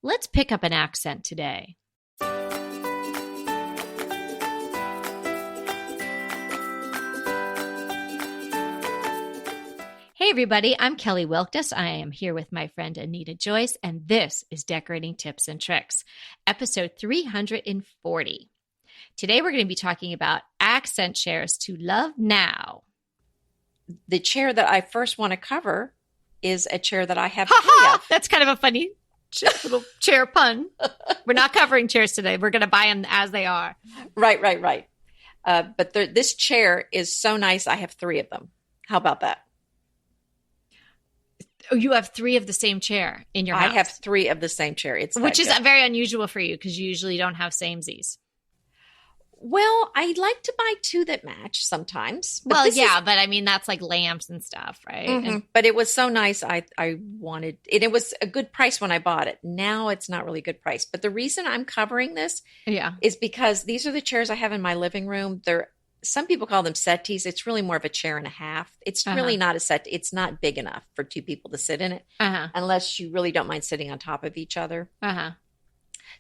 Let's pick up an accent today. Hey everybody, I'm Kelly Wilkes. I am here with my friend Anita Joyce, and this is Decorating Tips and Tricks, episode 340. Today we're going to be talking about accent chairs to love now. The chair that I first want to cover is a chair that I have three of. That's kind of a funny little chair pun. We're not covering chairs today. We're going to buy them as they are. Right. But this chair is so nice. I have three of them. How about that? Oh, you have three of the same chair in your house. I have three of the same chair. Which is very unusual for you because you usually don't have samesies. Well, I like to buy two that match sometimes. But I mean, that's like lamps and stuff, right? Mm-hmm. But it was so nice. I wanted it. It was a good price when I bought it. Now it's not really a good price. But the reason I'm covering this is because these are the chairs I have in my living room. Some people call them settees. It's really more of a chair and a half. It's really not a set. It's not big enough for two people to sit in it unless you really don't mind sitting on top of each other.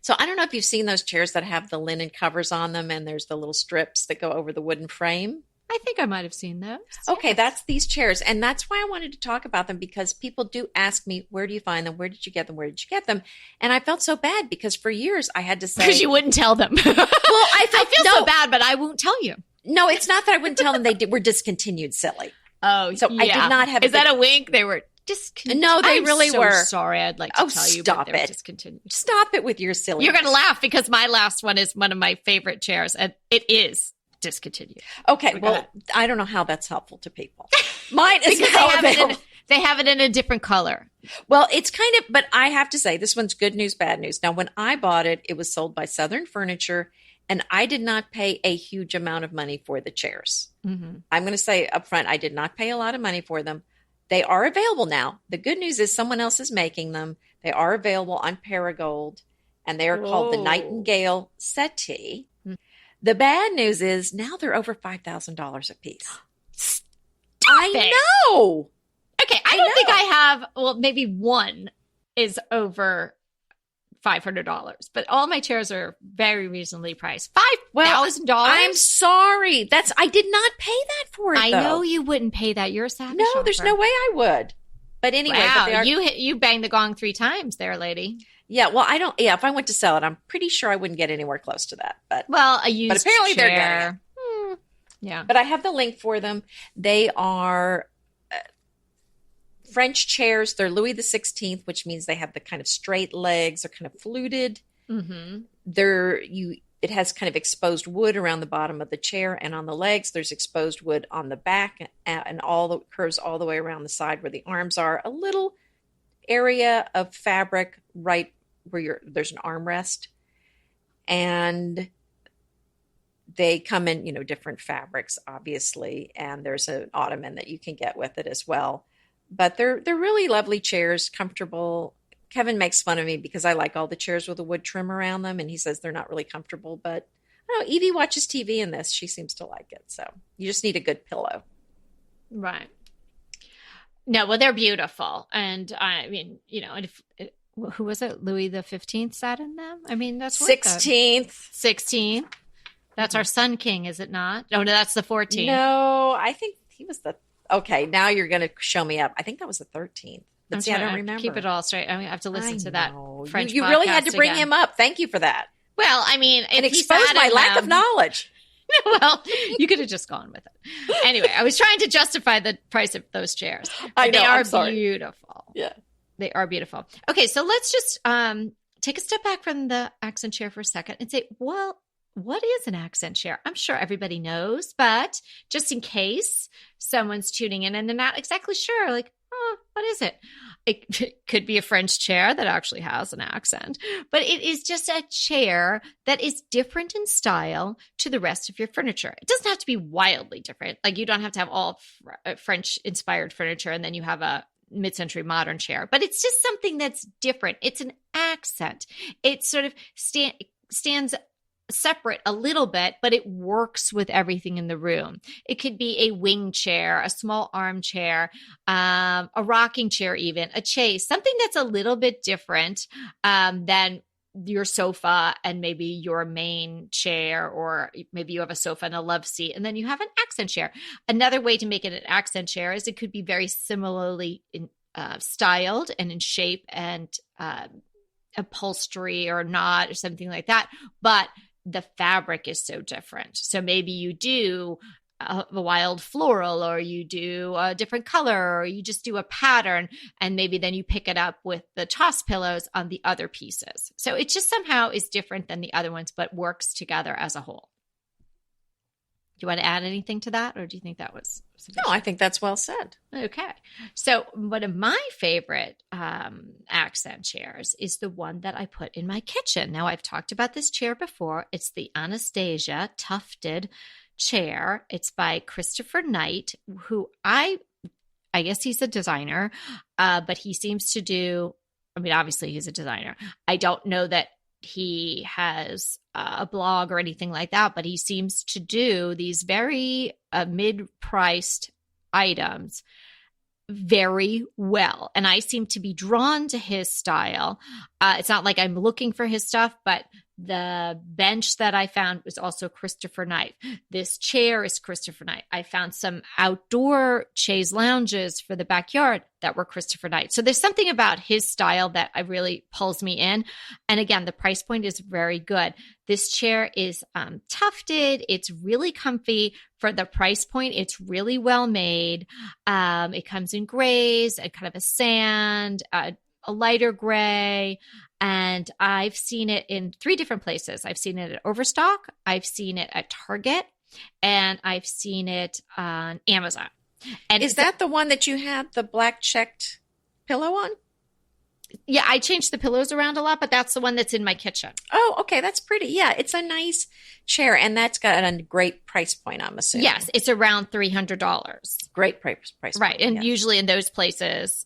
So I don't know if you've seen those chairs that have the linen covers on them and there's the little strips that go over the wooden frame. I think I might have seen those. Okay, that's these chairs. And that's why I wanted to talk about them because people do ask me, where do you find them? Where did you get them? Where did you get them? And I felt so bad because for years I had to say. Because you wouldn't tell them. Well, I feel so bad, but I won't tell you. No, it's not that I wouldn't tell them were discontinued, silly. Oh, so I did not have. Is that a wink? They were discontinued. No, they really were. Sorry, I'd like to tell you. Stop it. Discontinued. Stop it with your silly. You're going to laugh because my last one is one of my favorite chairs, and it is discontinued. Okay, well, I don't know how that's helpful to people. Mine is they have it in a different color. Well, it's kind of, but I have to say, this one's good news, bad news. Now, when I bought it, it was sold by Southern Furniture. And I did not pay a huge amount of money for the chairs. Mm-hmm. I'm going to say up front, I did not pay a lot of money for them. They are available now. The good news is someone else is making them. They are available on Paragold, and they are called the Nightingale Settee. Mm-hmm. The bad news is now they're over $5,000 a piece. I know. Okay, I don't think I have, well, maybe one is over $500, but all my chairs are very reasonably priced. $5,000. I'm sorry. I did not pay that for it. I know you wouldn't pay that. You're a savvy shopper. There's no way I would. But anyway, wow, you banged the gong 3 times there, lady. Yeah, well, I don't. Yeah, if I went to sell it, I'm pretty sure I wouldn't get anywhere close to that. But a used but apparently chair. They're getting it. Yeah, but I have the link for them. They are French chairs. They're Louis XVI, which means they have the kind of straight legs. They're kind of fluted. Mm-hmm. It has kind of exposed wood around the bottom of the chair, and on the legs, there's exposed wood on the back, and all the curves all the way around the side where the arms are. A little area of fabric right where there's an armrest, and they come in different fabrics, obviously, and there's an ottoman that you can get with it as well. But they're really lovely chairs, comfortable. Kevin makes fun of me because I like all the chairs with a wood trim around them, and he says they're not really comfortable. But I don't know, Evie watches TV in this. She seems to like it. So you just need a good pillow. Right. No, well, they're beautiful. And I mean, who was it? Louis the 15th sat in them? I mean, that's 16th. 16th. That's our Sun King, is it not? Oh, no, that's the 14th. No, I think he was the... Okay, now you're going to show me up. I think that was the 13th. But I don't remember. Keep it all straight. I mean, I have to listen to that French You really had to bring him up. Thank you for that. Well, I mean, and expose my lack of knowledge. Well, you could have just gone with it. Anyway, I was trying to justify the price of those chairs. I know, they are I'm sorry. Beautiful. Yeah. They are beautiful. Okay, so let's just take a step back from the accent chair for a second and say, well, what is an accent chair? I'm sure everybody knows, but just in case someone's tuning in and they're not exactly sure, like, what is it? It could be a French chair that actually has an accent, but it is just a chair that is different in style to the rest of your furniture. It doesn't have to be wildly different. Like you don't have to have all French-inspired furniture and then you have a mid-century modern chair, but it's just something that's different. It's an accent. It sort of stands separate a little bit, but it works with everything in the room. It could be a wing chair, a small armchair, a rocking chair, even a chaise, something that's a little bit different than your sofa and maybe your main chair, or maybe you have a sofa and a love seat, and then you have an accent chair. Another way to make it an accent chair is it could be very similarly styled and in shape and upholstery or not, or something like that, but the fabric is so different. So maybe you do a wild floral, or you do a different color, or you just do a pattern, and maybe then you pick it up with the toss pillows on the other pieces. So it just somehow is different than the other ones, but works together as a whole. Do you want to add anything to that, or do you think that was sufficient? No, I think that's well said. Okay. So one of my favorite accent chairs is the one that I put in my kitchen. Now, I've talked about this chair before. It's the Anastasia tufted chair. It's by Christopher Knight, who I guess he's a designer, but he seems to do, I mean, obviously he's a designer. I don't know that he has a blog or anything like that, but he seems to do these very mid-priced items very well. And I seem to be drawn to his style. It's not like I'm looking for his stuff, but the bench that I found was also Christopher Knight. This chair is Christopher Knight. I found some outdoor chaise lounges for the backyard that were Christopher Knight. So there's something about his style that really pulls me in. And again, the price point is very good. This chair is tufted. It's really comfy for the price point. It's really well made. It comes in grays, a kind of a sand, a lighter gray. And I've seen it in 3 different places. I've seen it at Overstock, I've seen it at Target, and I've seen it on Amazon. And is that the one that you had the black checked pillow on? Yeah, I changed the pillows around a lot, but that's the one that's in my kitchen. Oh, okay. That's pretty. Yeah, it's a nice chair, and that's got a great price point, I'm assuming. Yes, it's around $300. Great price point. Right, and yes. usually in those places,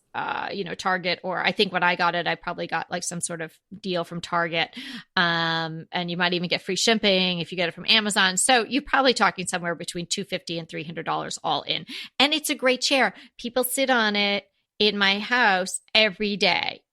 Target, or I think when I got it, I probably got like some sort of deal from Target, and you might even get free shipping if you get it from Amazon. So you're probably talking somewhere between $250 and $300 all in, and it's a great chair. People sit on it in my house every day.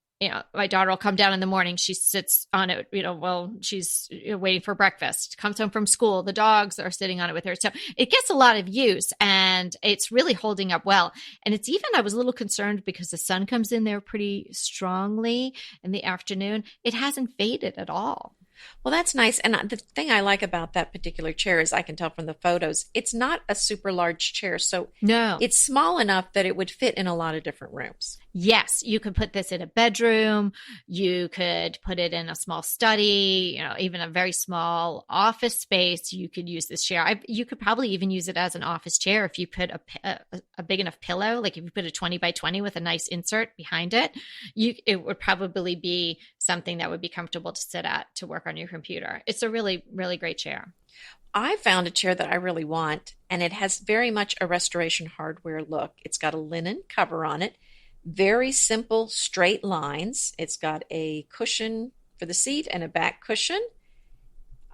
My daughter will come down in the morning. She sits on it, while she's waiting for breakfast, comes home from school. The dogs are sitting on it with her. So it gets a lot of use, and it's really holding up well. And it's even, I was a little concerned because the sun comes in there pretty strongly in the afternoon. It hasn't faded at all. Well, that's nice. And the thing I like about that particular chair is I can tell from the photos, it's not a super large chair. So no, it's small enough that it would fit in a lot of different rooms. Yes, you could put this in a bedroom. You could put it in a small study, even a very small office space. You could use this chair. You could probably even use it as an office chair if you put a big enough pillow, like if you put a 20 by 20 with a nice insert behind it, it would probably be something that would be comfortable to sit at to work on your computer. It's a really, really great chair. I found a chair that I really want, and it has very much a Restoration Hardware look. It's got a linen cover on it. Very simple, straight lines. It's got a cushion for the seat and a back cushion.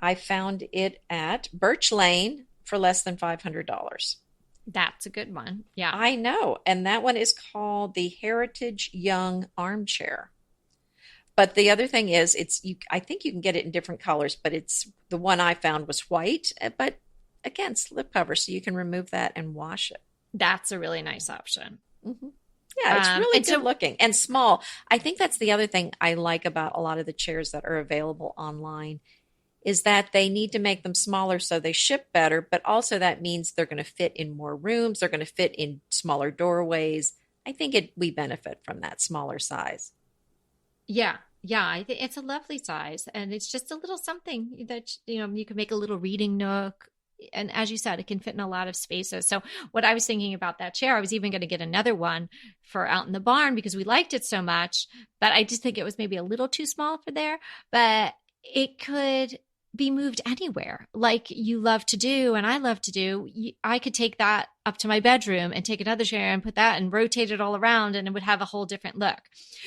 I found it at Birch Lane for less than $500. That's a good one. Yeah. I know. And that one is called the Heritage Young Armchair. But the other thing is, I think you can get it in different colors, but the one I found was white, but again, slip cover, so you can remove that and wash it. That's a really nice option. Mm-hmm. Yeah, it's really good looking and small. I think that's the other thing I like about a lot of the chairs that are available online is that they need to make them smaller so they ship better, but also that means they're going to fit in more rooms. They're going to fit in smaller doorways. I think we benefit from that smaller size. Yeah. Yeah, I think it's a lovely size, and it's just a little something that, you can make a little reading nook. And as you said, it can fit in a lot of spaces. So what I was thinking about that chair, I was even going to get another one for out in the barn because we liked it so much, but I just think it was maybe a little too small for there, but it could be moved anywhere like you love to do. And I love to do. I could take that up to my bedroom and take another chair and put that and rotate it all around, and it would have a whole different look.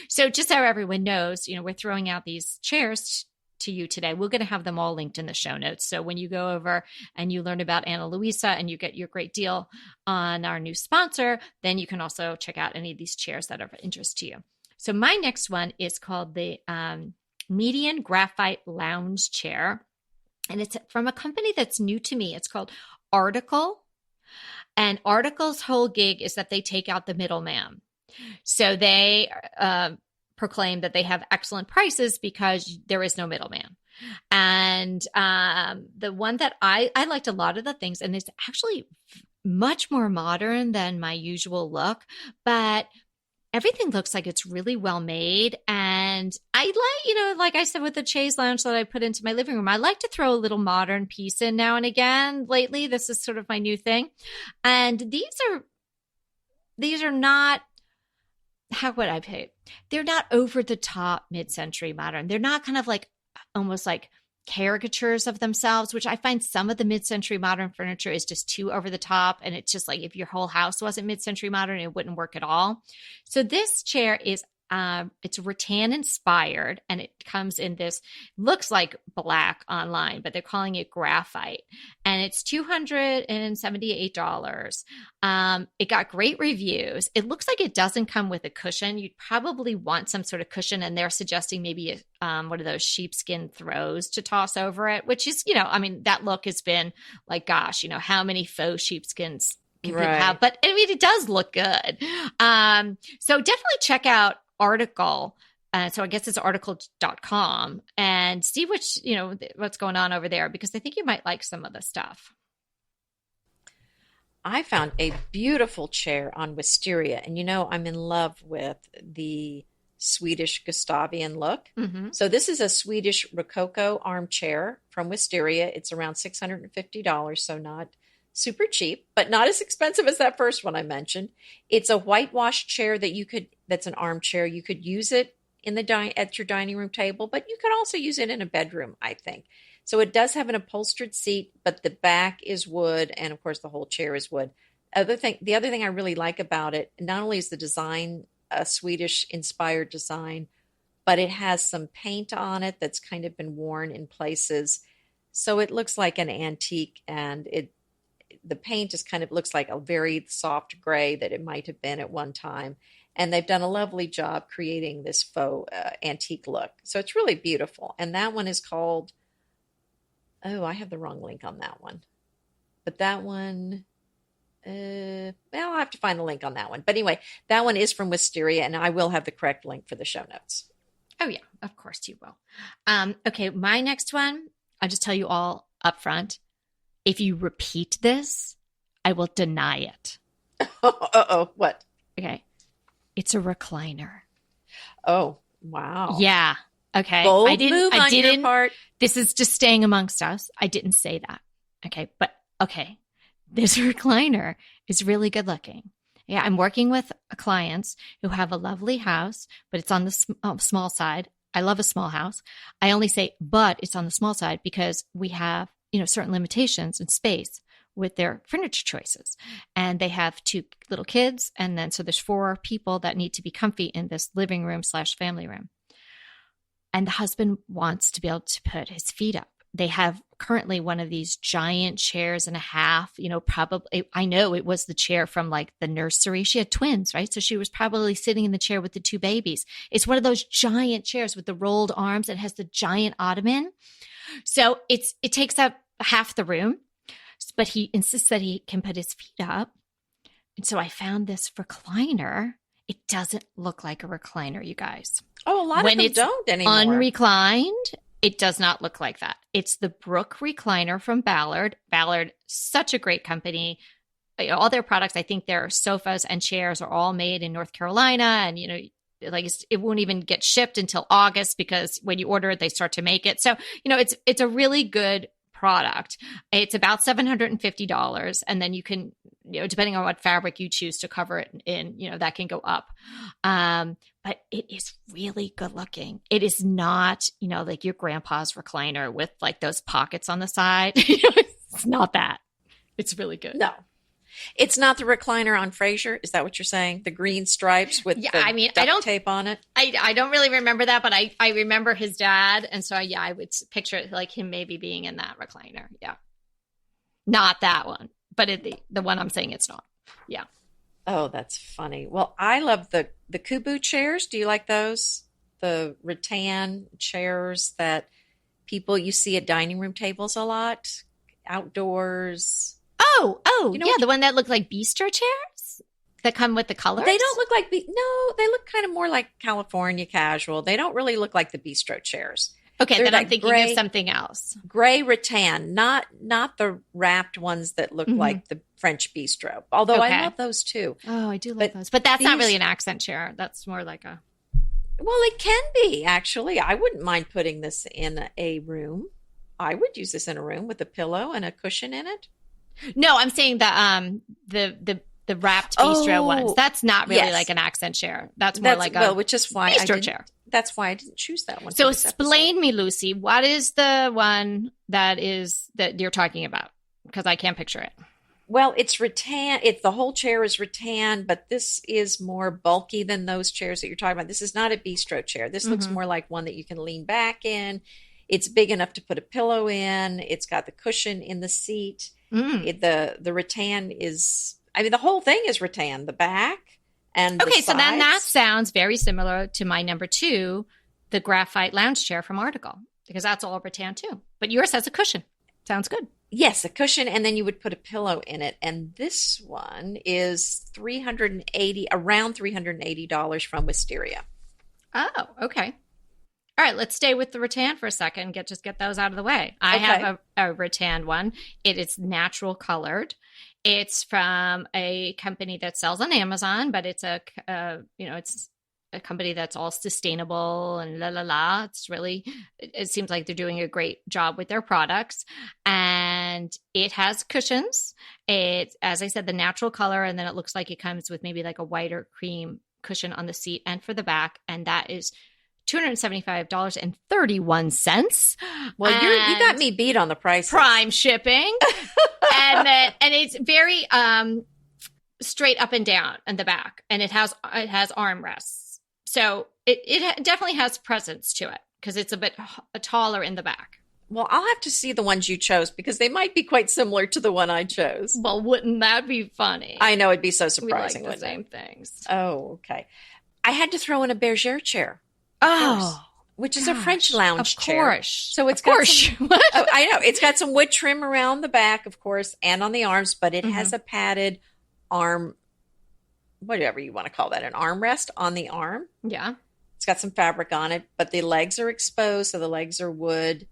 So just so everyone knows, we're throwing out these chairs to you today. We're going to have them all linked in the show notes. So when you go over and you learn about Ana Luisa and you get your great deal on our new sponsor, then you can also check out any of these chairs that are of interest to you. So my next one is called the Median Graphite Lounge Chair. And it's from a company that's new to me. It's called Article. And Article's whole gig is that they take out the middleman. So they proclaim that they have excellent prices because there is no middleman. And the one that I liked a lot of the things, and it's actually much more modern than my usual look, but everything looks like it's really well made. And I like, like I said, with the chaise lounge that I put into my living room, I like to throw a little modern piece in now and again. Lately, this is sort of my new thing. And these are not, how would I put it? They're not over the top mid-century modern. They're not kind of like almost like caricatures of themselves, which I find some of the mid-century modern furniture is just too over the top. And it's just like if your whole house wasn't mid-century modern, it wouldn't work at all. So this chair is it's rattan inspired, and it comes in this, looks like black online, but they're calling it graphite, and it's $278. It got great reviews. It looks like it doesn't come with a cushion. You'd probably want some sort of cushion, and they're suggesting maybe one of those sheepskin throws to toss over it, which is, that look has been like, gosh, how many faux sheepskins can people have? But I mean, it does look good. So definitely check out Article. So I guess it's article.com, and see what's going on over there, because I think you might like some of the stuff. I found a beautiful chair on Wisteria, and I'm in love with the Swedish Gustavian look. Mm-hmm. So this is a Swedish Rococo armchair from Wisteria. It's around $650, so not super cheap, but not as expensive as that first one I mentioned. It's a whitewashed chair that's an armchair. You could use it at your dining room table, but you could also use it in a bedroom, I think. So it does have an upholstered seat, but the back is wood, and of course the whole chair is wood. The other thing I really like about it, not only is the design a Swedish inspired design, but it has some paint on it that's kind of been worn in places. So it looks like an antique, and the paint just kind of looks like a very soft gray that it might have been at one time. And they've done a lovely job creating this faux antique look. So it's really beautiful. And that one is called, I have the wrong link on that one. But that one, I'll have to find the link on that one. But anyway, that one is from Wisteria, and I will have the correct link for the show notes. Oh, yeah, of course you will. Okay, my next one, I'll just tell you all up front. If you repeat this, I will deny it. Uh-oh, what? Okay. It's a recliner. Oh, wow. Yeah. Okay. Bold move on your part. This is just staying amongst us. I didn't say that. Okay. But okay. This recliner is really good looking. Yeah. I'm working with clients who have a lovely house, but it's on the small side. I love a small house. I only say, but it's on the small side because we have, certain limitations in space with their furniture choices. And they have 2 little kids. And then, so there's 4 people that need to be comfy in this living room / family room. And the husband wants to be able to put his feet up. They have currently one of these giant chairs and a half, probably, I know it was the chair from like the nursery. She had twins, right? So she was probably sitting in the chair with the 2 babies. It's one of those giant chairs with the rolled arms. It has the giant ottoman. So it takes up half the room, but he insists that he can put his feet up. And so I found this recliner. It doesn't look like a recliner, you guys. Oh, a lot of them don't anymore. Unreclined, it does not look like that. It's the Brook recliner from Ballard. Ballard, such a great company. All their products, I think their sofas and chairs are all made in North Carolina. And, it won't even get shipped until August because when you order it, they start to make it. So, it's a really good product. It's about $750. And then you can, depending on what fabric you choose to cover it in, that can go up. But it is really good looking. It is not, like your grandpa's recliner with like those pockets on the side. It's not that. It's really good. No. It's not the recliner on Frasier. Is that what you're saying? The green stripes with Yeah, the I mean, duct tape on it? I don't really remember that, but I remember his dad. And so, yeah, I would picture it like him maybe being in that recliner. Yeah. Not that one, but the one I'm saying it's not. Yeah. Oh, that's funny. Well, I love the Kubu chairs. Do you like those? The rattan chairs that people you see at dining room tables a lot, outdoors. Oh, You know yeah, what? the one that looked like bistro chairs that come with the colors. They don't look like no, they look kind of more like California casual. They don't really look like the bistro chairs. Okay, They're then I'm that thinking of something else. gray rattan, not the wrapped ones that look like the French bistro. Although I Okay. love those too. Oh, I do But like those. But that's not these- really an accent chair. That's more like a. Well, it can be actually. I wouldn't mind putting this in a room. I would use this in a room with a pillow and a cushion in it. No, I'm saying the wrapped bistro Oh, ones. That's not really yes. like an accent chair. That's more like a which is why bistro chair. That's why I didn't choose that one. So for this explain episode. me, Lucy, what is the one that you're talking about? Because I can't picture it. Well, it's rattan. The whole chair is rattan, but this is more bulky than those chairs that you're talking about. This is not a bistro chair. This looks more like one that you can lean back in. It's big enough to put a pillow in. It's got the cushion in the seat. The rattan is, I mean, the whole thing is rattan. The back and the Okay, so then that sides. sounds very similar to my number 2, the graphite lounge chair from Article, because that's all rattan too. But yours has a cushion. Sounds good. Yes, a cushion, and then you would put a pillow in it. And this one is around $380 from Wisteria. Oh, okay. All right, let's stay with the rattan for a second. Just get those out of the way. I Okay. have a rattan one. It is natural colored. It's from a company that sells on Amazon, but it's it's a company that's all sustainable and la la la. It seems like they're doing a great job with their products, and it has cushions. It's, as I said, the natural color, and then it looks like it comes with maybe like a white or cream cushion on the seat and for the back, and that is $275.31. Well, you got me beat on the price. Prime shipping. and it's very straight up and down in the back, and it has armrests. So it definitely has presence to it because it's a bit taller in the back. Well, I'll have to see the ones you chose because they might be quite similar to the one I chose. Well, wouldn't that be funny? I know it'd be so We surprising. like the wouldn't same it? things. Oh, okay. I had to throw in a bergère chair, Oh, which is a gosh, French lounge of chair. course. So it's of got course. some- Oh, I know it's got some wood trim around the back, of course, and on the arms, but it has a padded arm, whatever you want to call that, an armrest on the arm. Yeah. It's got some fabric on it, but the legs are exposed, so the legs are wood.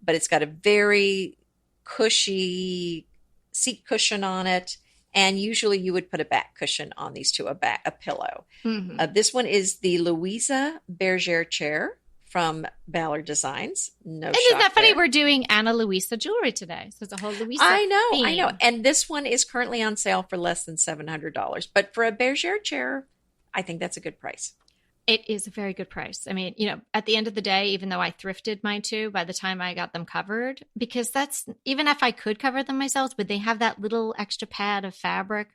But it's got a very cushy seat cushion on it, and usually you would put a back cushion on these two, a pillow. Mhm. This one is the Louisa Bergère chair from Ballard Designs. No, And isn't that funny? there. We're doing Anna Luisa jewelry today. So it's a whole Luisa. I know. theme. And this one is currently on sale for less than $700. But for a Bergère chair, I think that's a good price. It is a very good price. I mean, at the end of the day, even though I thrifted mine too, by the time I got them covered, because even if I could cover them myself, would they have that little extra pad of fabric,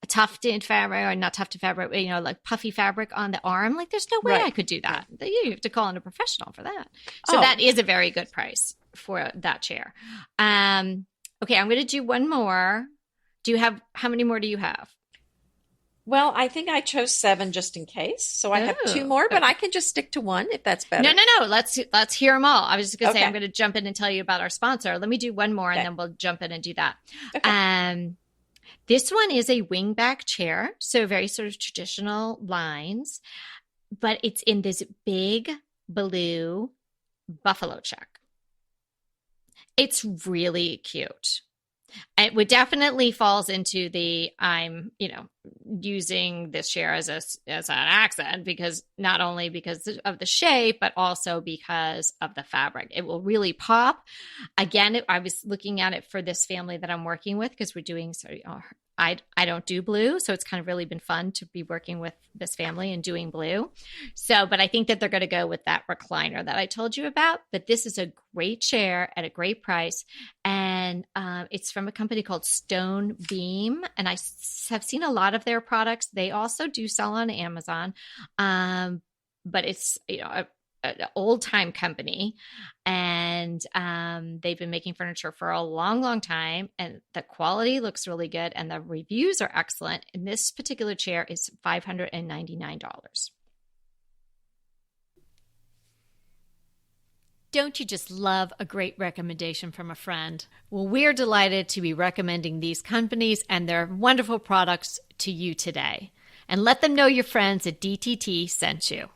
tufted fabric, or not tufted fabric, like puffy fabric on the arm? Like, there's no way Right. I could do that. You have to call in a professional for that. So Oh. that is a very good price for that chair. Okay, I'm going to do one more. How many more do you have? Well, I think I chose 7 just in case. So I have Oh, 2 more, but okay. I can just stick to one if that's better. No. Let's hear them all. I was just going to say Okay. I'm going to jump in and tell you about our sponsor. Let me do one more, Okay. and then we'll jump in and do that. Okay. This one is a wingback chair, so very sort of traditional lines, but it's in this big blue buffalo check. It's really cute. It would definitely falls into the I'm, using this chair as an accent, because not only because of the shape, but also because of the fabric. It will really pop. Again, I was looking at it for this family that I'm working with, because we're doing I don't do blue, so it's kind of really been fun to be working with this family and doing blue. So, but I think that they're going to go with that recliner that I told you about. But this is a great chair at a great price, and it's from a company called Stone Beam, and have seen a lot of their products. They also do sell on Amazon, but it's an old time company, and they've been making furniture for a long, long time, and the quality looks really good and the reviews are excellent. And this particular chair is $599. Don't you just love a great recommendation from a friend? Well, we're delighted to be recommending these companies and their wonderful products to you today. And let them know your friends at DTT sent you.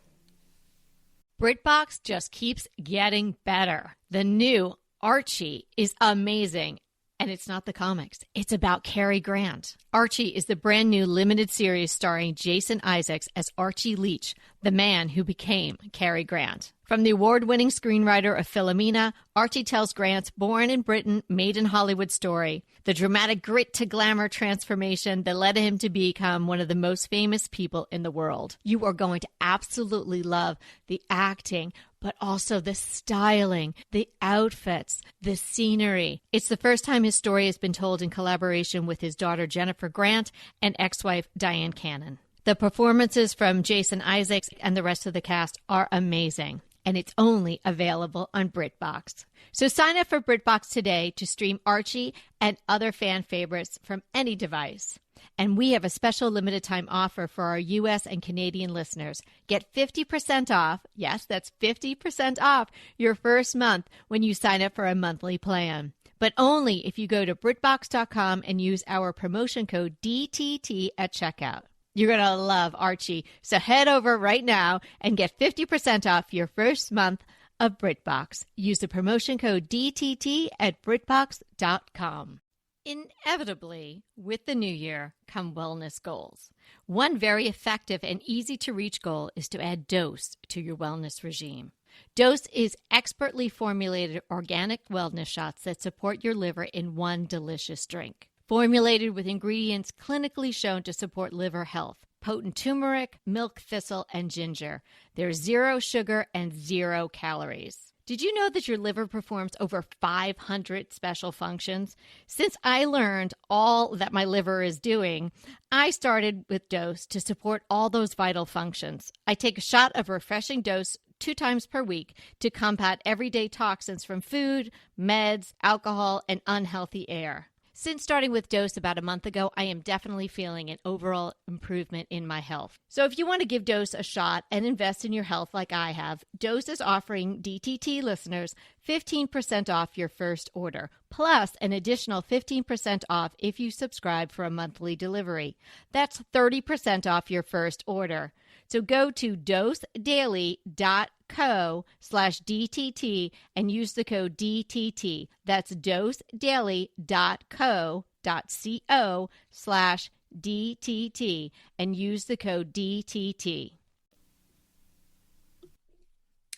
BritBox just keeps getting better. The new Archie is amazing. And it's not the comics. It's about Cary Grant. Archie is the brand new limited series starring Jason Isaacs as Archie Leach, the man who became Cary Grant. From the award-winning screenwriter of Philomena, Archie tells Grant's born in Britain, made in Hollywood story, the dramatic grit to glamour transformation that led him to become one of the most famous people in the world. You are going to absolutely love the acting, but also the styling, the outfits, the scenery. It's the first time his story has been told in collaboration with his daughter Jennifer Grant and ex-wife Diane Cannon. The performances from Jason Isaacs and the rest of the cast are amazing, and it's only available on BritBox. So sign up for BritBox today to stream Archie and other fan favorites from any device. And we have a special limited time offer for our U.S. and Canadian listeners. Get 50% off, yes, that's 50% off your first month when you sign up for a monthly plan. But only if you go to BritBox.com and use our promotion code DTT at checkout. You're going to love Archie. So head over right now and get 50% off your first month of BritBox. Use the promotion code DTT at BritBox.com. Inevitably, with the new year come wellness goals. One very effective and easy to reach goal is to add Dose to your wellness regime. Dose is expertly formulated organic wellness shots that support your liver in one delicious drink. Formulated with ingredients clinically shown to support liver health. Potent turmeric, milk thistle, and ginger. There's 0 sugar and 0 calories. Did you know that your liver performs over 500 special functions? Since I learned all that my liver is doing, I started with Dose to support all those vital functions. I take a shot of refreshing Dose 2 times per week to combat everyday toxins from food, meds, alcohol, and unhealthy air. Since starting with Dose about a month ago, I am definitely feeling an overall improvement in my health. So if you want to give Dose a shot and invest in your health like I have, Dose is offering DTT listeners 15% off your first order, plus an additional 15% off if you subscribe for a monthly delivery. That's 30% off your first order. So go to dosedaily.co/DTT and use the code DTT. That's dosedaily.co.co/DTT and use the code DTT.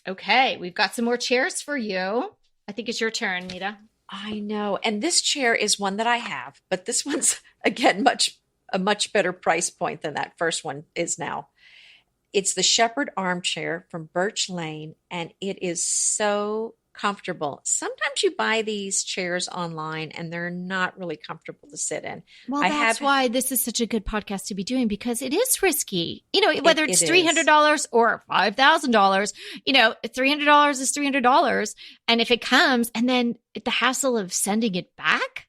Okay, we've got some more chairs for you. I think it's your turn, Nita. I know. And this chair is one that I have, but this one's, again, a much better price point than that first one is now. It's the Shepherd armchair from Birch Lane, and it is so comfortable. Sometimes you buy these chairs online, and they're not really comfortable to sit in. Well, that's why this is such a good podcast to be doing, because it is risky. You know, whether it's $300 or $5,000, you know, $300 is $300. And if it comes, and then the hassle of sending it back,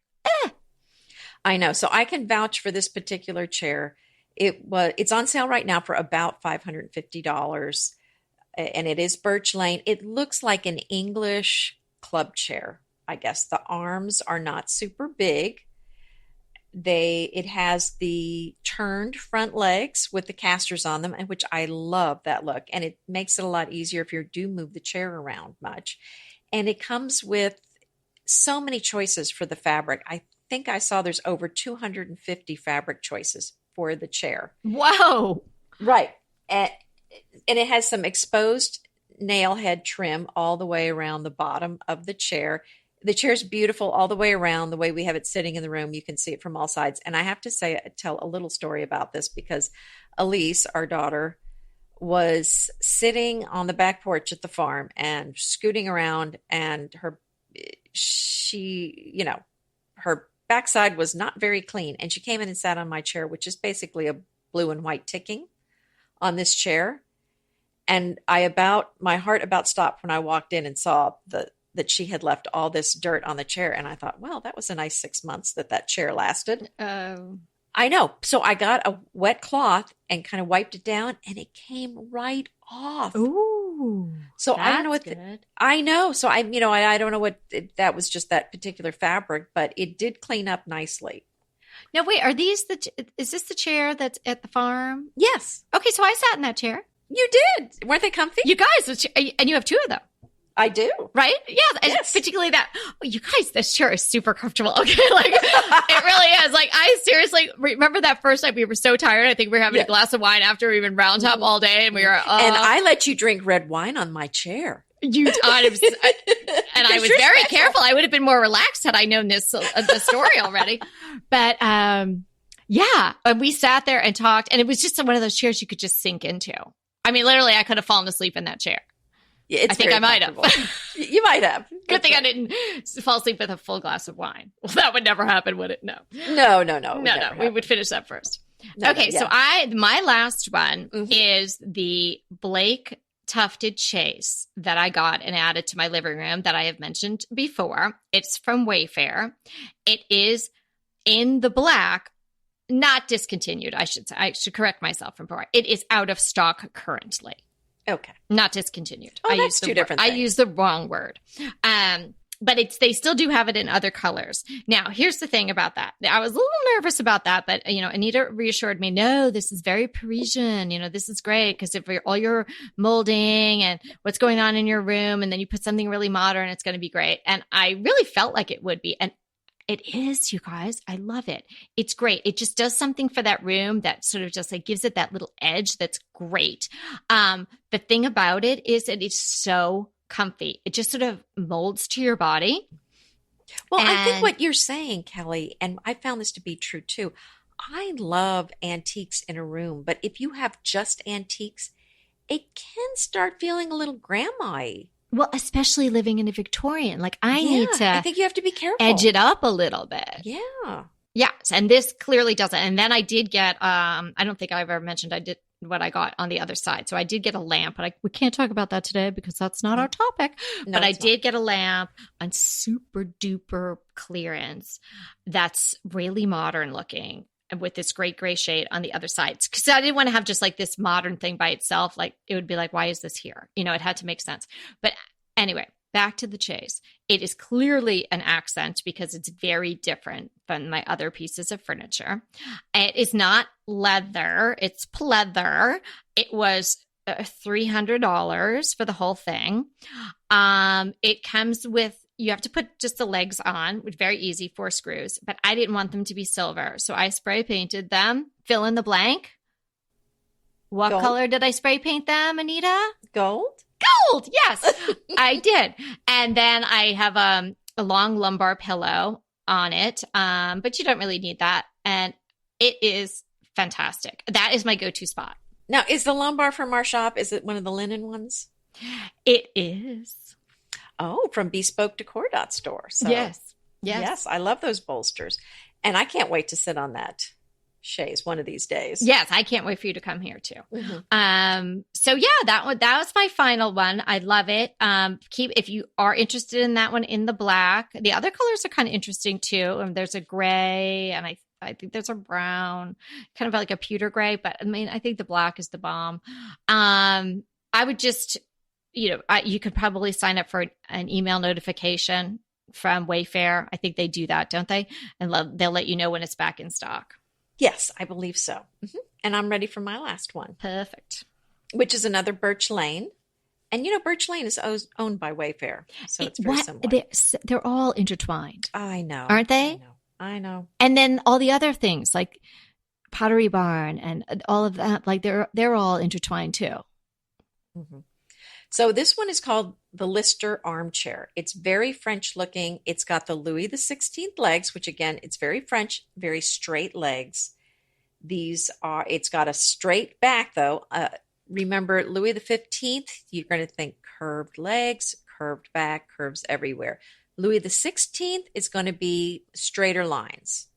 I know. So I can vouch for this particular chair. It's on sale right now for about $550, and it is Birch Lane. It looks like an English club chair, I guess. The arms are not super big. It has the turned front legs with the casters on them, and which I love that look, and it makes it a lot easier if you do move the chair around much. And it comes with so many choices for the fabric. I think I saw there's over 250 fabric choices for the chair. Wow. Right. And it has some exposed nail head trim all the way around the bottom of the chair. The chair's beautiful all the way around, the way we have it sitting in the room. You can see it from all sides. And I have to tell a little story about this because Elise, our daughter, was sitting on the back porch at the farm and scooting around, and her backside was not very clean. And she came in and sat on my chair, which is basically a blue and white ticking on this chair. And my heart about stopped when I walked in and saw that she had left all this dirt on the chair. And I thought, well, that was a nice 6 months that chair lasted. I know. So I got a wet cloth and kind of wiped it down, and it came right off. Ooh. So I don't know what good. I know. So I don't know what that was, just that particular fabric, but it did clean up nicely. Now, wait, is this the chair that's at the farm? Yes. Okay. So I sat in that chair. You did. Weren't they comfy? You guys, and you have two of them. I do. Right? Yeah. And yes. Particularly that. Oh, you guys, this chair is super comfortable. Okay. Like it really is. Like I seriously remember that first night we were so tired. I think we were having a glass of wine after we've been round up all day, and we were. And I let you drink red wine on my chair. And I was very careful. I would have been more relaxed had I known the story already. But yeah, and we sat there and talked, and it was just one of those chairs you could just sink into. I mean, literally, I could have fallen asleep in that chair. Yeah, I think I might have. You might have. Good thing I didn't fall asleep with a full glass of wine. Well, that would never happen, would it? No. No. We would finish that first. No, okay, yeah. so my last one is the Blake tufted chase that I got and added to my living room that I have mentioned before. It's from Wayfair. It is in the black, not discontinued. I should correct myself from before. It is out of stock currently. Okay. Not discontinued. Oh, that's two different things. I used the wrong word. But they still do have it in other colors. Now, here's the thing about that. I was a little nervous about that, but Anita reassured me, no, this is very Parisian. This is great because if all your molding and what's going on in your room, and then you put something really modern, it's going to be great. And I really felt like it would be. And it is, you guys. I love it. It's great. It just does something for that room that sort of just like gives it that little edge that's great. The thing about it is that it's so comfy. It just sort of molds to your body. Well, I think what you're saying, Kelly, and I found this to be true too. I love antiques in a room, but if you have just antiques, it can start feeling a little grandma-y. Well, especially living in a Victorian. Like I need to I think you have to be careful. Edge it up a little bit. Yeah. Yes. And this clearly doesn't. And then I did get, I don't think I've ever mentioned I did what I got on the other side. So I did get a lamp, but we can't talk about that today because that's not our topic. No, but I did get a lamp on super duper clearance that's really modern looking with this great gray shade on the other side. Because I didn't want to have just like this modern thing by itself. Like it would be like, why is this here? It had to make sense. But anyway, back to the chase. It is clearly an accent because it's very different from my other pieces of furniture. It is not leather. It's pleather. It was $300 for the whole thing. It comes with, you have to put just the legs on, which is very easy, 4 screws. But I didn't want them to be silver. So I spray painted them. Fill in the blank. What Gold. Color did I spray paint them, Anita? Gold? Gold, yes, I did. And then I have a long lumbar pillow on it, but you don't really need that. And it is fantastic. That is my go-to spot. Now, is the lumbar from our shop, is it one of the linen ones? It is. Oh, from Bespoke Decor Store. So, yes, I love those bolsters. And I can't wait to sit on that chaise one of these days. Yes, I can't wait for you to come here too. Mm-hmm. So yeah, that was my final one. I love it. If you are interested in that one in the black, the other colors are kind of interesting too. And there's a gray, and I think there's a brown, kind of like a pewter gray. But I mean, I think the black is the bomb. I would just, you could probably sign up for an email notification from Wayfair. I think they do that, don't they? And they'll let you know when it's back in stock. Yes, I believe so. Mm-hmm. And I'm ready for my last one. Perfect. Which is another Birch Lane. And Birch Lane is owned by Wayfair. So it's very similar. They're all intertwined. I know. Aren't they? I know. And then all the other things like Pottery Barn and all of that, like they're all intertwined too. Mm-hmm. So this one is called the Lister armchair. It's very French looking. It's got the Louis XVI legs, which again, it's very French, very straight legs. It's got a straight back though. Remember Louis XV, you're going to think curved legs, curved back, curves everywhere. Louis XVI is going to be straighter lines.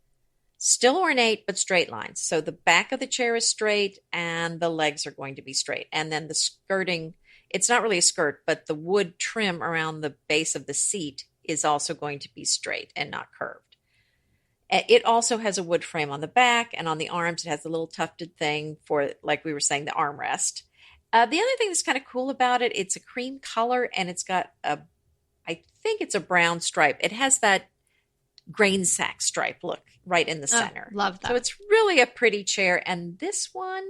Still ornate, but straight lines. So the back of the chair is straight and the legs are going to be straight. And then the skirting, it's not really a skirt, but the wood trim around the base of the seat is also going to be straight and not curved. It also has a wood frame on the back, and on the arms it has a little tufted thing for, like we were saying, the armrest. The other thing that's kind of cool about it, it's a cream color and it's got I think it's a brown stripe. It has that grain sack stripe look right in the center. Love that. So it's really a pretty chair. And this one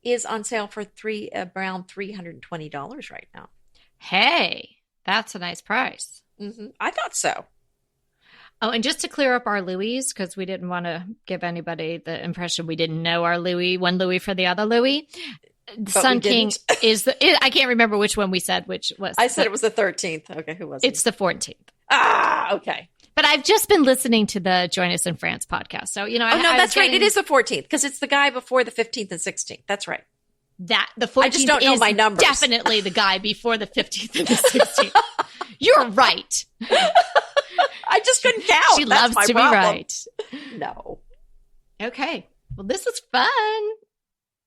is on sale for around $320 right now. Hey, that's a nice price. Mm-hmm. I thought so. Oh, and just to clear up our Louis, because we didn't want to give anybody the impression we didn't know our Louis, one Louis for the other Louis. Sun King I can't remember which one we said, which was. I said it was the 13th. Okay, who was it? It's the 14th. Ah, okay. But I've just been listening to the Join Us in France podcast. So, that's right. It is the 14th because it's the guy before the 15th and 16th. That's right. That the 14th I just don't know my numbers. Definitely the guy before the 15th and the 16th. You're right. I just couldn't count. She loves to be right. No. Okay. Well, this was fun.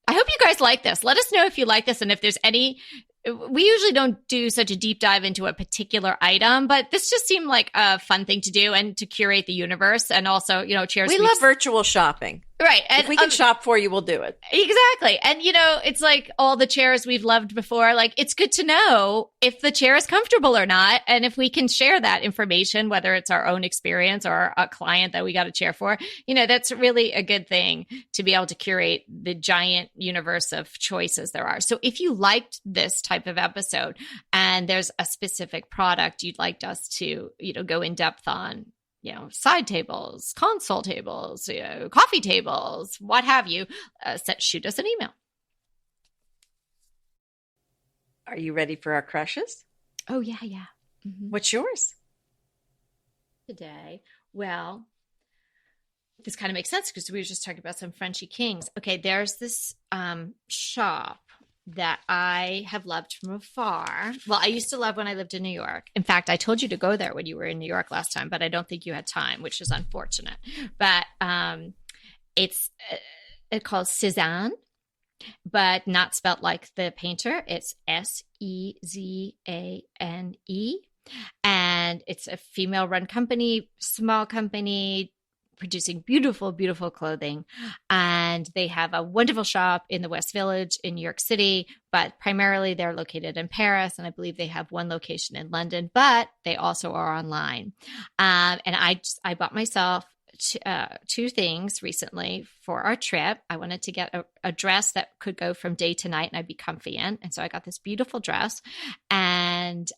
I hope you guys like this. Let us know if you like this and if there's any. We usually don't do such a deep dive into a particular item, but this just seemed like a fun thing to do and to curate the universe. And also, chairs. We love virtual shopping. Right. And if we can shop for you, we'll do it. Exactly. And, it's like all the chairs we've loved before. Like, it's good to know if the chair is comfortable or not. And if we can share that information, whether it's our own experience or a client that we got a chair for, that's really a good thing to be able to curate the giant universe of choices there are. So if you liked this type of episode and there's a specific product you'd like us to, go in depth on, side tables, console tables, coffee tables, what have you, shoot us an email. Are you ready for our crushes? Oh, yeah. Mm-hmm. What's yours? Today, well, this kind of makes sense because we were just talking about some Frenchy kings. Okay, there's this shop that I have loved from afar. Well, I used to love when I lived in New York. In fact, I told you to go there when you were in New York last time, but I don't think you had time, which is unfortunate. But it's called Cézanne, but not spelt like the painter. It's Sezane. And it's a female-run company, small company, producing beautiful, beautiful clothing. And they have a wonderful shop in the West Village in New York City, but primarily they're located in Paris. And I believe they have one location in London, but they also are online. And I bought myself two things recently for our trip. I wanted to get a dress that could go from day to night and I'd be comfy in. And so I got this beautiful dress and,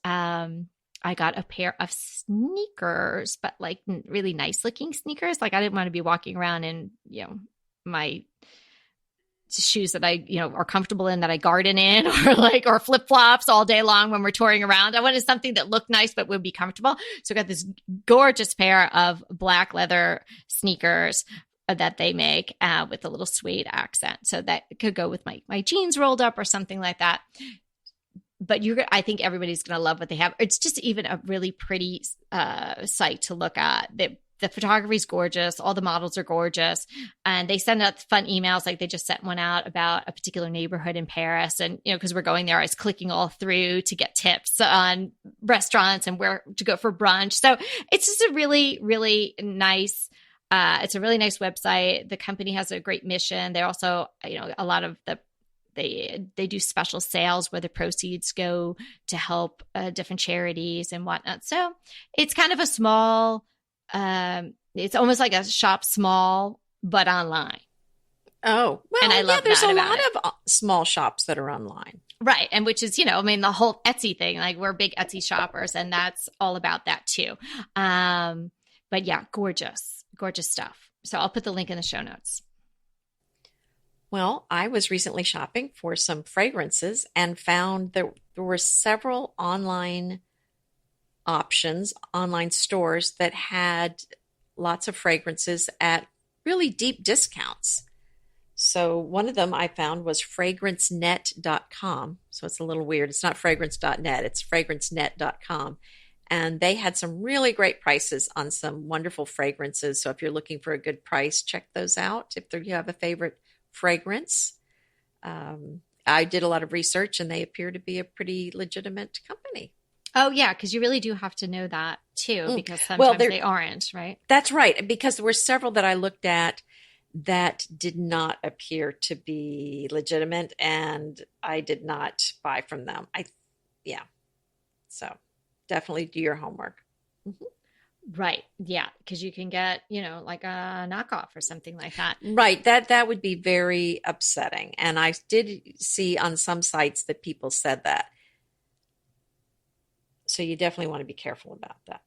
I got a pair of sneakers, but like really nice looking sneakers. Like I didn't want to be walking around in, my shoes that I, are comfortable in, that I garden in, or flip flops all day long when we're touring around. I wanted something that looked nice, but would be comfortable. So I got this gorgeous pair of black leather sneakers that they make with a little suede accent. So that could go with my jeans rolled up or something like that. But I think everybody's going to love what they have. It's just even a really pretty site to look at. The photography is gorgeous. All the models are gorgeous. And they send out fun emails. Like they just sent one out about a particular neighborhood in Paris. And, because we're going there, I was clicking all through to get tips on restaurants and where to go for brunch. So it's just a really, really nice it's a really nice website. The company has a great mission. They're also, a lot of they do special sales where the proceeds go to help different charities and whatnot. So it's kind of a small, it's almost like a shop small, but online. Oh, well, and I love there's that a about lot it. of small shops that are online. Right. And which is, the whole Etsy thing, like we're big Etsy shoppers and that's all about that too. But yeah, gorgeous stuff. So I'll put the link in the show notes. Well, I was recently shopping for some fragrances and found that there were several online options, online stores that had lots of fragrances at really deep discounts. So one of them I found was fragrancenet.com. So it's a little weird. It's not fragrance.net, it's fragrancenet.com. And they had some really great prices on some wonderful fragrances. So if you're looking for a good price, check those out. If you have a favorite fragrance, I did a lot of research and they appear to be a pretty legitimate company. Oh, yeah, because you really do have to know that too, because Well, sometimes they aren't, right? That's right, because there were several that I looked at that did not appear to be legitimate, and I did not buy from them. Yeah. So definitely do your homework. Mhm. Right. Yeah, because you can get, like a knockoff or something like that. Right. That would be very upsetting. And I did see on some sites that people said that. So you definitely want to be careful about that.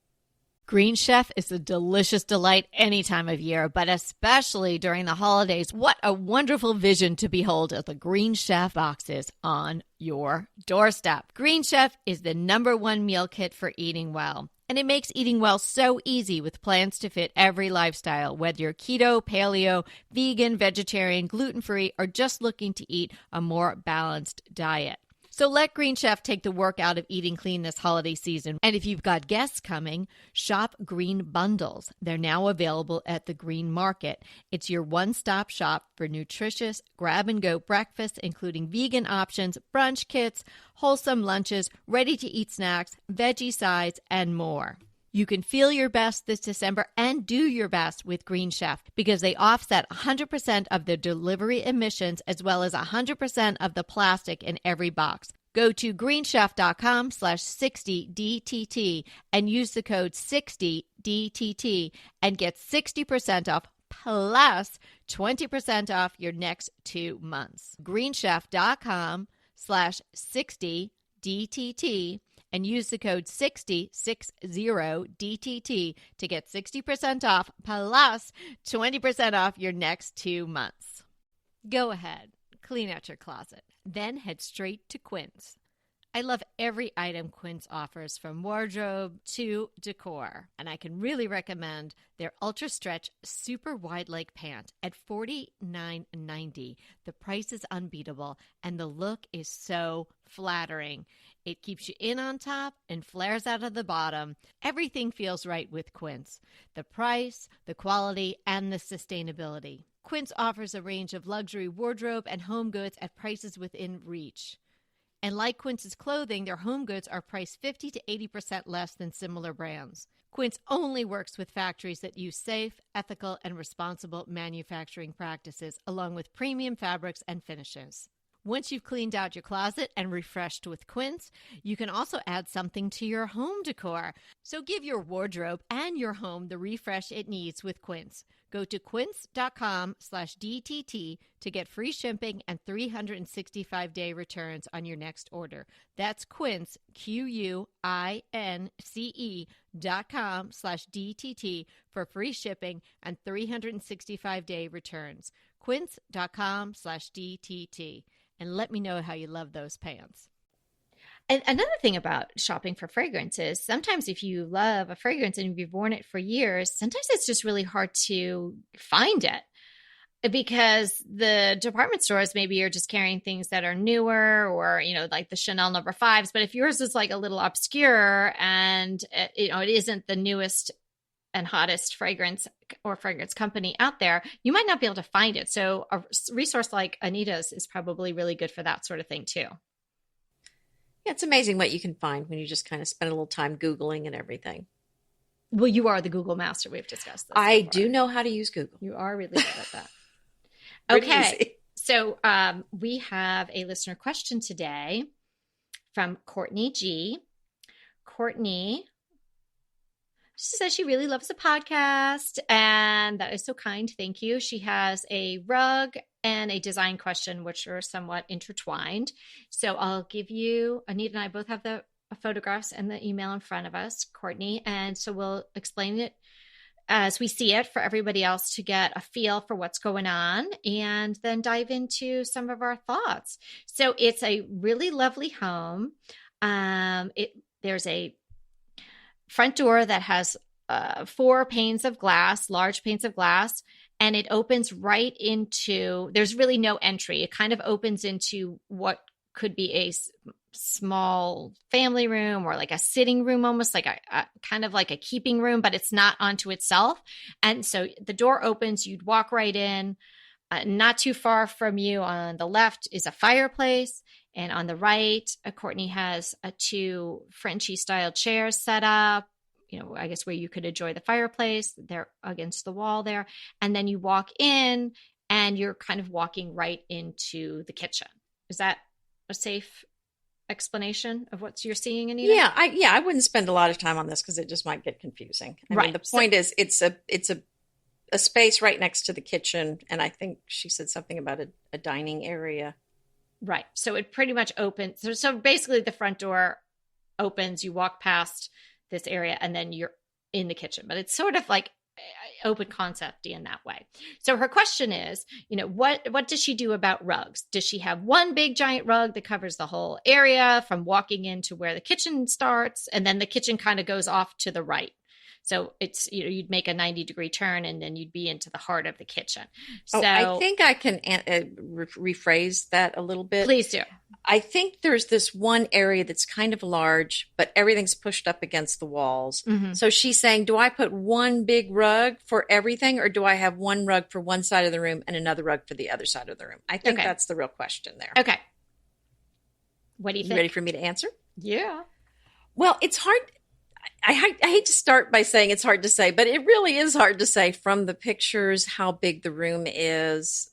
Green Chef is a delicious delight any time of year, but especially during the holidays. What a wonderful vision to behold as the Green Chef boxes on your doorstep. Green Chef is the #1 meal kit for eating well. And it makes eating well so easy with plans to fit every lifestyle, whether you're keto, paleo, vegan, vegetarian, gluten-free, or just looking to eat a more balanced diet. So let Green Chef take the work out of eating clean this holiday season. And if you've got guests coming, shop Green Bundles. They're now available at the Green Market. It's your one-stop shop for nutritious grab-and-go breakfasts, including vegan options, brunch kits, wholesome lunches, ready-to-eat snacks, veggie sides, and more. You can feel your best this December and do your best with Green Chef because they offset 100% of the delivery emissions as well as 100% of the plastic in every box. Go to greenchef.com/60DTT and use the code 60DTT and get 60% off plus 20% off your next 2 months. greenchef.com/60DTT and use the code 60DTT to get 60% off plus 20% off your next 2 months. Go ahead, clean out your closet, then head straight to Quince. I love every item Quince offers, from wardrobe to decor, and I can really recommend their Ultra Stretch Super Wide Leg Pant at $49.90. The price is unbeatable, and the look is so flattering. It keeps you in on top and flares out of the bottom. Everything feels right with Quince. The price, the quality, and the sustainability. Quince offers a range of luxury wardrobe and home goods at prices within reach. And like Quince's clothing, their home goods are priced 50 to 80% less than similar brands. Quince only works with factories that use safe, ethical, and responsible manufacturing practices, along with premium fabrics and finishes. Once you've cleaned out your closet and refreshed with Quince, you can also add something to your home decor. So give your wardrobe and your home the refresh it needs with Quince. Go to quince.com/DTT to get free shipping and 365-day returns on your next order. That's Quince, QUINCE.com/DTT for free shipping and 365-day returns. Quince.com/DTT. And let me know how you love those pants. And another thing about shopping for fragrances, sometimes if you love a fragrance and you've worn it for years, sometimes it's just really hard to find it because the department stores maybe are just carrying things that are newer or, like the Chanel No. 5s. But if yours is like a little obscure and, it isn't the newest and hottest fragrance or fragrance company out there, you might not be able to find it. So a resource like Anita's is probably really good for that sort of thing too. Yeah, it's amazing what you can find when you just kind of spend a little time Googling and everything. Well, you are the Google master. We've discussed this I before. do know how to use Google. You are really good at that. Pretty Okay. easy. So we have a listener question today from Courtney G. Courtney, she says she really loves the podcast, and that is so kind. Thank you. She has a rug and a design question, which are somewhat intertwined. So I'll give you, Anita and I both have the photographs and the email in front of us, Courtney, and so we'll explain it as we see it for everybody else to get a feel for what's going on and then dive into some of our thoughts. So it's a really lovely home. There's a front door that has 4 panes of glass, large panes of glass, and it opens right into, there's really no entry. It kind of opens into what could be a small family room or like a sitting room, almost like a kind of like a keeping room, but it's not onto itself. And so the door opens, you'd walk right in. Not too far from you on the left is a fireplace. And on the right, Courtney has 2 Frenchy style chairs set up, I guess where you could enjoy the fireplace. They're against the wall there. And then you walk in and you're kind of walking right into the kitchen. Is that a safe explanation of what you're seeing, Anita? Yeah, I wouldn't spend a lot of time on this because it just might get confusing. I mean, the point is it's a space right next to the kitchen, and I think she said something about a dining area. Right. So it pretty much opens. So basically the front door opens, you walk past this area, and then you're in the kitchen. But it's sort of like open concept-y in that way. So her question is, what does she do about rugs? Does she have one big giant rug that covers the whole area from walking into where the kitchen starts, and then the kitchen kind of goes off to the right? So it's, you'd make a 90-degree turn and then you'd be into the heart of the kitchen. So I think I can rephrase that a little bit. Please do. I think there's this one area that's kind of large, but everything's pushed up against the walls. Mm-hmm. So she's saying, do I put one big rug for everything, or do I have one rug for one side of the room and another rug for the other side of the room? I think that's the real question there. Okay. What do you think? You ready for me to answer? Yeah. Well, it's hard. I hate to start by saying it's hard to say, but it really is hard to say from the pictures how big the room is.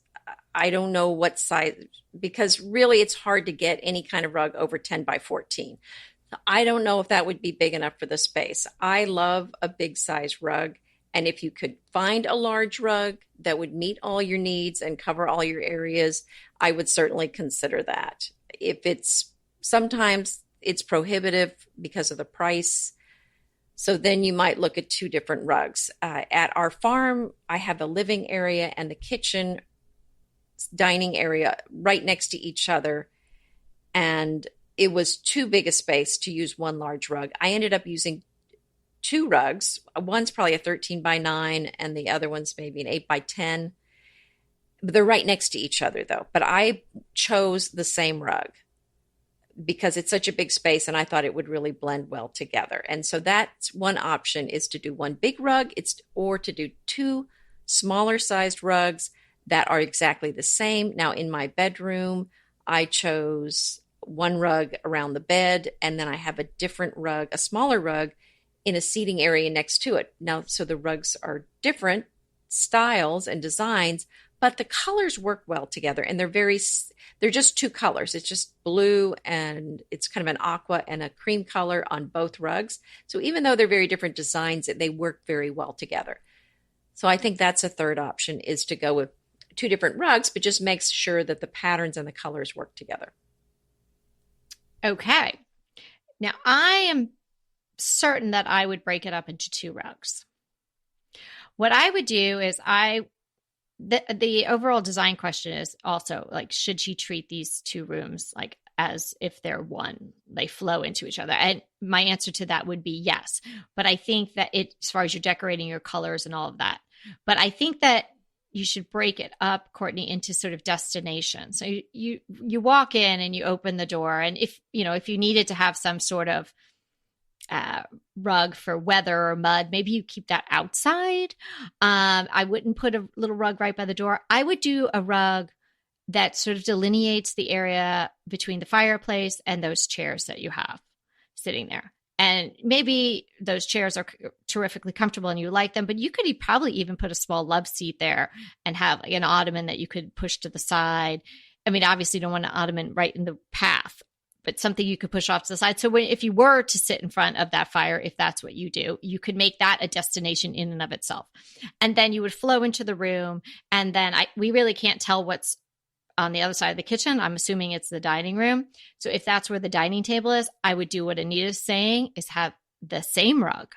I don't know what size, because really it's hard to get any kind of rug over 10 by 14. I don't know if that would be big enough for the space. I love a big size rug. And if you could find a large rug that would meet all your needs and cover all your areas, I would certainly consider that. Sometimes it's prohibitive because of the price. So then you might look at 2 different rugs. At our farm, I have the living area and the kitchen dining area right next to each other. And it was too big a space to use one large rug. I ended up using 2 rugs. One's probably a 13 by 9 and the other one's maybe an 8 by 10. But they're right next to each other though. But I chose the same rug because it's such a big space and I thought it would really blend well together. And so that's one option, is to do one big rug, or to do 2 smaller sized rugs that are exactly the same. Now in my bedroom, I chose one rug around the bed, and then I have a different rug, a smaller rug in a seating area next to it. Now, so the rugs are different styles and designs, but the colors work well together, and they're just 2 colors. It's just blue, and it's kind of an aqua and a cream color on both rugs. So even though they're very different designs, they work very well together. So I think that's a third option, is to go with 2 different rugs, but just makes sure that the patterns and the colors work together. Okay. Now I am certain that I would break it up into 2 rugs. What I would do is the overall design question is also like, should she treat these 2 rooms like as if they're one, they flow into each other? And my answer to that would be yes. But I think that as far as you're decorating your colors and all of that, but I think that you should break it up, Courtney, into sort of destinations. So you walk in and you open the door, and if you needed to have some sort of rug for weather or mud, maybe you keep that outside. I wouldn't put a little rug right by the door. I would do a rug that sort of delineates the area between the fireplace and those chairs that you have sitting there. And maybe those chairs are terrifically comfortable and you like them, but you could probably even put a small love seat there and have like an ottoman that you could push to the side. I mean, obviously you don't want an ottoman right in the path, but something you could push off to the side. So if you were to sit in front of that fire, if that's what you do, you could make that a destination in and of itself. And then you would flow into the room. And then we really can't tell what's on the other side of the kitchen. I'm assuming it's the dining room. So if that's where the dining table is, I would do what Anita's saying, is have the same rug,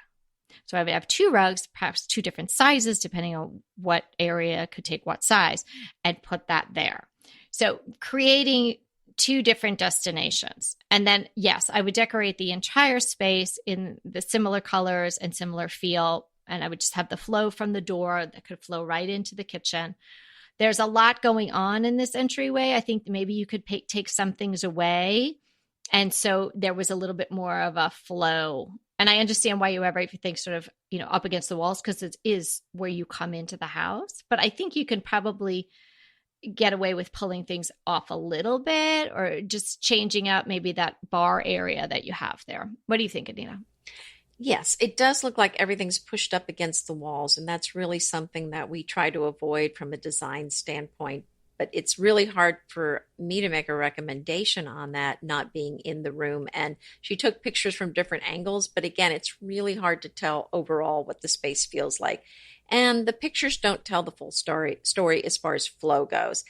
So I would have 2 rugs, perhaps 2 different sizes, depending on what area could take what size, and put that there. So creating 2 different destinations. And then, yes, I would decorate the entire space in the similar colors and similar feel. And I would just have the flow from the door that could flow right into the kitchen. There's a lot going on in this entryway. I think maybe you could take some things away. And so there was a little bit more of a flow. And I understand why you have everything sort of, up against the walls, because it is where you come into the house. But I think you can probably get away with pulling things off a little bit, or just changing out maybe that bar area that you have there. What do you think, Anita? Yes, it does look like everything's pushed up against the walls, and that's really something that we try to avoid from a design standpoint. But it's really hard for me to make a recommendation on that, not being in the room. And she took pictures from different angles, but again, it's really hard to tell overall what the space feels like. And the pictures don't tell the full story as far as flow goes.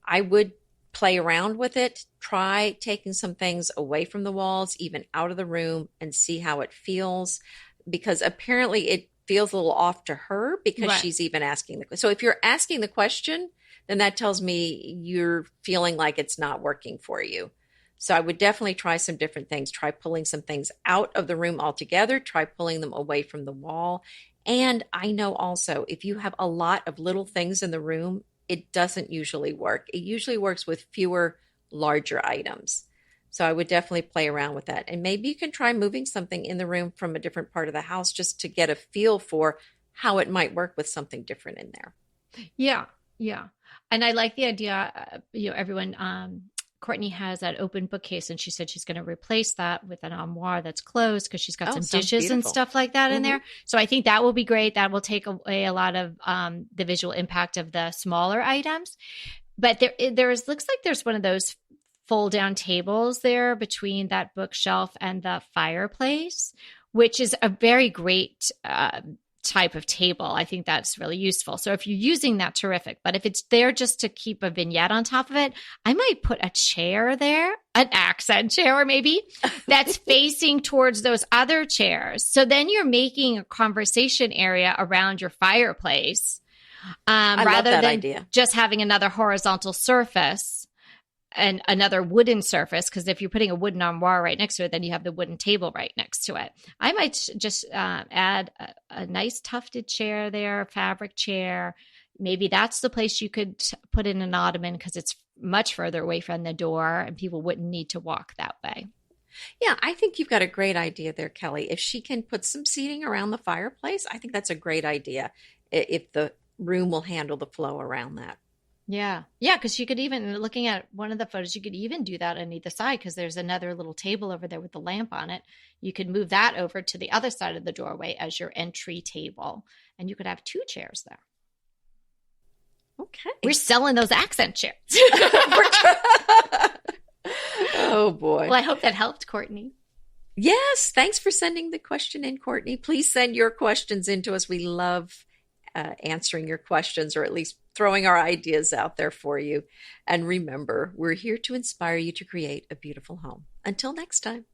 I would play around with it, try taking some things away from the walls, even out of the room, and see how it feels, because apparently it feels a little off to her because Right. she's even asking the question. So if you're asking the question, then that tells me you're feeling like it's not working for you. So I would definitely try some different things. Try pulling some things out of the room altogether. Try pulling them away from the wall. And I know also if you have a lot of little things in the room, it doesn't usually work. It usually works with fewer larger items. So I would definitely play around with that. And maybe you can try moving something in the room from a different part of the house just to get a feel for how it might work with something different in there. Yeah. Yeah. And I like the idea, everyone, Courtney has that open bookcase, and she said she's going to replace that with an armoire that's closed because she's got some sounds dishes and beautiful. stuff like that in Mhm. there. So I think that will be great. That will take away a lot of the visual impact of the smaller items. But looks like there's one of those fold down tables there between that bookshelf and the fireplace, which is a very great type of table. I think that's really useful. So if you're using that, terrific. But if it's there just to keep a vignette on top of it, I might put a chair there, an accent chair maybe, that's facing towards those other chairs. So then you're making a conversation area around your fireplace, I love rather that than idea. just having another horizontal surface and another wooden surface. Because if you're putting a wooden armoire right next to it, then you have the wooden table right next to it. I might just add a nice tufted chair there, fabric chair. Maybe that's the place you could put in an ottoman because it's much further away from the door and people wouldn't need to walk that way. Yeah, I think you've got a great idea there, Kelly. If she can put some seating around the fireplace, I think that's a great idea. If the room will handle the flow around that. Yeah. Yeah. Because you could even, looking at one of the photos, you could even do that on either side because there's another little table over there with the lamp on it. You could move that over to the other side of the doorway as your entry table. And you could have 2 chairs there. Okay. We're selling those accent chairs. Oh, boy. Well, I hope that helped, Courtney. Yes. Thanks for sending the question in, Courtney. Please send your questions in to us. We love answering your questions, or at least throwing our ideas out there for you. And remember, we're here to inspire you to create a beautiful home. Until next time.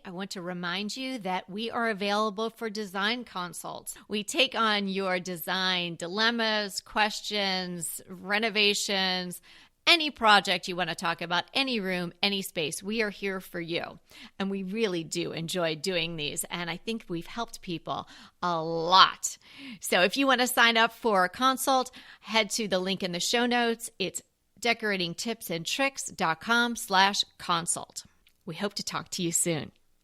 I want to remind you that we are available for design consults. We take on your design dilemmas, questions, renovations, any project you want to talk about, any room, any space. We are here for you. And we really do enjoy doing these. And I think we've helped people a lot. So if you want to sign up for a consult, head to the link in the show notes. It's decoratingtipsandtricks.com/consult. We hope to talk to you soon.